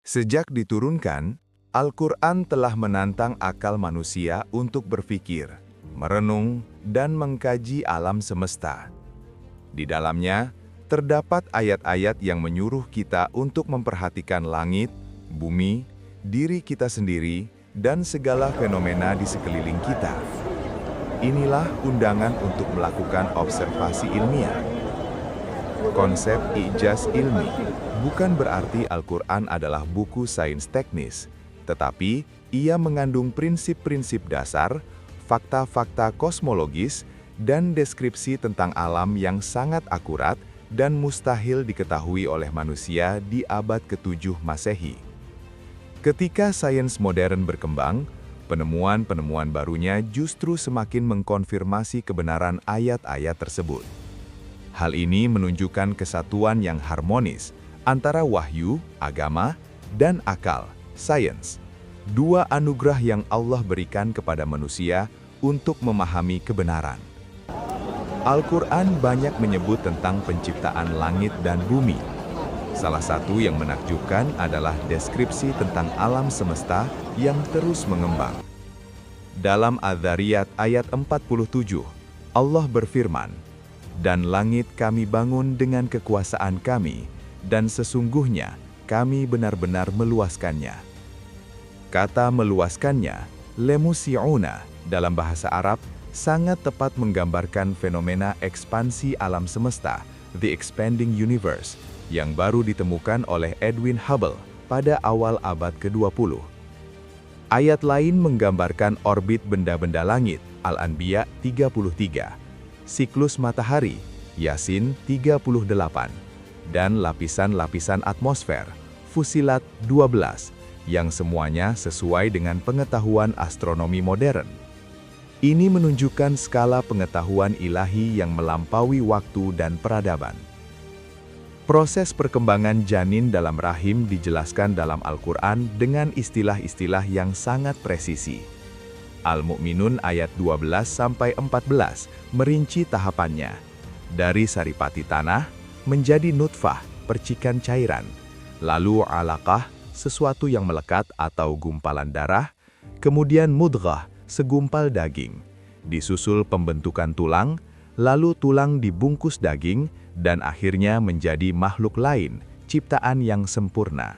Sejak diturunkan, Al-Quran telah menantang akal manusia untuk berpikir, merenung, dan mengkaji alam semesta. Di dalamnya, terdapat ayat-ayat yang menyuruh kita untuk memperhatikan langit, bumi, diri kita sendiri, dan segala fenomena di sekeliling kita. Inilah undangan untuk melakukan observasi ilmiah. Konsep i'jaz ilmi bukan berarti Al-Quran adalah buku sains teknis, tetapi ia mengandung prinsip-prinsip dasar, fakta-fakta kosmologis, dan deskripsi tentang alam yang sangat akurat dan mustahil diketahui oleh manusia di abad ke-7 Masehi. Ketika sains modern berkembang, penemuan-penemuan barunya justru semakin mengkonfirmasi kebenaran ayat-ayat tersebut. Hal ini menunjukkan kesatuan yang harmonis antara wahyu, agama, dan akal, sains. Dua anugerah yang Allah berikan kepada manusia untuk memahami kebenaran. Al-Quran banyak menyebut tentang penciptaan langit dan bumi. Salah satu yang menakjubkan adalah deskripsi tentang alam semesta yang terus mengembang. Dalam Adz-Dzariyat ayat 47, Allah berfirman, "Dan langit kami bangun dengan kekuasaan kami, dan sesungguhnya kami benar-benar meluaskannya." Kata meluaskannya, lemusi'una, dalam bahasa Arab, sangat tepat menggambarkan fenomena ekspansi alam semesta, the expanding universe, yang baru ditemukan oleh Edwin Hubble pada awal abad ke-20. Ayat lain menggambarkan orbit benda-benda langit, Al-Anbiya 33, siklus matahari, Yasin 38, dan lapisan-lapisan atmosfer, Fusilat 12, yang semuanya sesuai dengan pengetahuan astronomi modern. Ini menunjukkan skala pengetahuan ilahi yang melampaui waktu dan peradaban. Proses perkembangan janin dalam rahim dijelaskan dalam Al-Quran dengan istilah-istilah yang sangat presisi. Al-Mu'minun ayat 12-14 merinci tahapannya. Dari saripati tanah, menjadi nutfah, percikan cairan, lalu alaqah, sesuatu yang melekat atau gumpalan darah, kemudian mudghah, segumpal daging, disusul pembentukan tulang, lalu tulang dibungkus daging, dan akhirnya menjadi makhluk lain, ciptaan yang sempurna.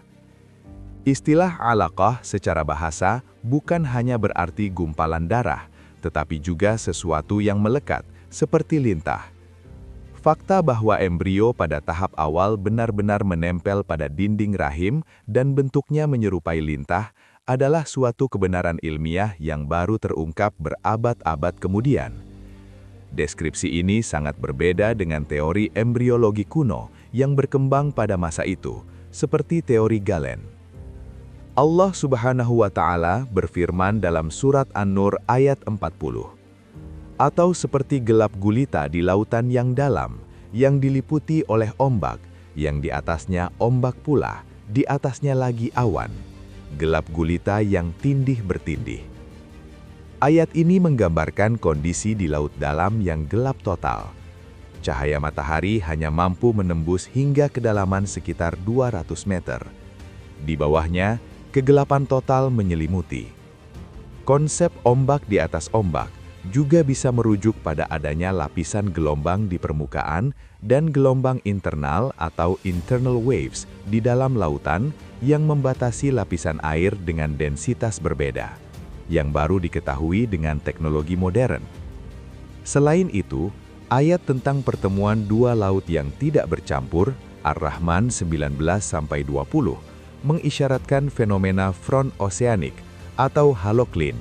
Istilah alaqah secara bahasa bukan hanya berarti gumpalan darah, tetapi juga sesuatu yang melekat, seperti lintah. Fakta bahwa embrio pada tahap awal benar-benar menempel pada dinding rahim dan bentuknya menyerupai lintah adalah suatu kebenaran ilmiah yang baru terungkap berabad-abad kemudian. Deskripsi ini sangat berbeda dengan teori embriologi kuno yang berkembang pada masa itu, seperti teori Galen. Allah Subhanahu wa Ta'ala berfirman dalam surat An-Nur ayat 40, "Atau seperti gelap gulita di lautan yang dalam, yang diliputi oleh ombak, yang di atasnya ombak pula, di atasnya lagi awan, gelap gulita yang tindih bertindih." Ayat ini menggambarkan kondisi di laut dalam yang gelap total. Cahaya matahari hanya mampu menembus hingga kedalaman sekitar 200 meter. Di bawahnya, kegelapan total menyelimuti. Konsep ombak di atas ombak juga bisa merujuk pada adanya lapisan gelombang di permukaan dan gelombang internal atau internal waves di dalam lautan yang membatasi lapisan air dengan densitas berbeda, yang baru diketahui dengan teknologi modern. Selain itu, ayat tentang pertemuan dua laut yang tidak bercampur, Ar-Rahman 19-20, mengisyaratkan fenomena front oceanic atau haloklin,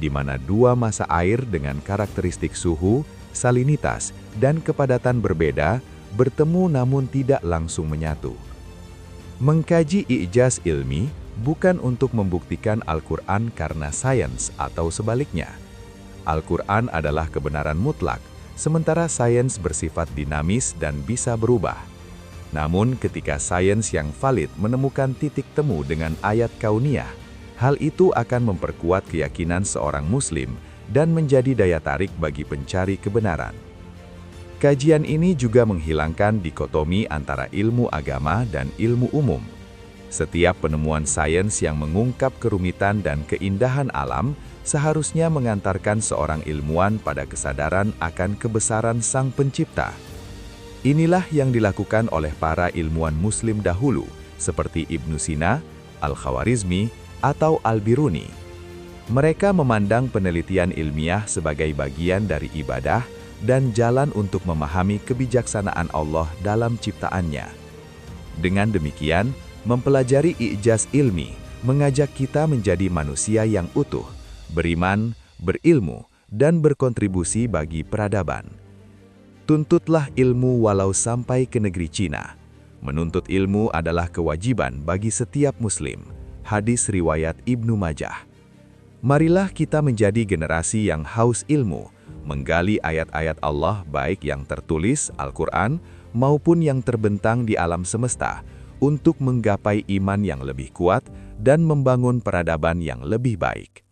di mana dua massa air dengan karakteristik suhu, salinitas, dan kepadatan berbeda bertemu namun tidak langsung menyatu. Mengkaji i'jaz ilmi bukan untuk membuktikan Al-Quran karena sains atau sebaliknya. Al-Quran adalah kebenaran mutlak, sementara sains bersifat dinamis dan bisa berubah. Namun ketika sains yang valid menemukan titik temu dengan ayat kauniyah, hal itu akan memperkuat keyakinan seorang muslim dan menjadi daya tarik bagi pencari kebenaran. Kajian ini juga menghilangkan dikotomi antara ilmu agama dan ilmu umum. Setiap penemuan sains yang mengungkap kerumitan dan keindahan alam seharusnya mengantarkan seorang ilmuwan pada kesadaran akan kebesaran Sang Pencipta. Inilah yang dilakukan oleh para ilmuwan Muslim dahulu, seperti Ibnu Sina, Al-Khawarizmi, atau Al-Biruni. Mereka memandang penelitian ilmiah sebagai bagian dari ibadah dan jalan untuk memahami kebijaksanaan Allah dalam ciptaannya. Dengan demikian, mempelajari i'jaz ilmi mengajak kita menjadi manusia yang utuh, beriman, berilmu, dan berkontribusi bagi peradaban. Tuntutlah ilmu walau sampai ke negeri Cina. Menuntut ilmu adalah kewajiban bagi setiap muslim. Hadis riwayat Ibnu Majah. Marilah kita menjadi generasi yang haus ilmu, menggali ayat-ayat Allah baik yang tertulis Al-Quran maupun yang terbentang di alam semesta, untuk menggapai iman yang lebih kuat dan membangun peradaban yang lebih baik.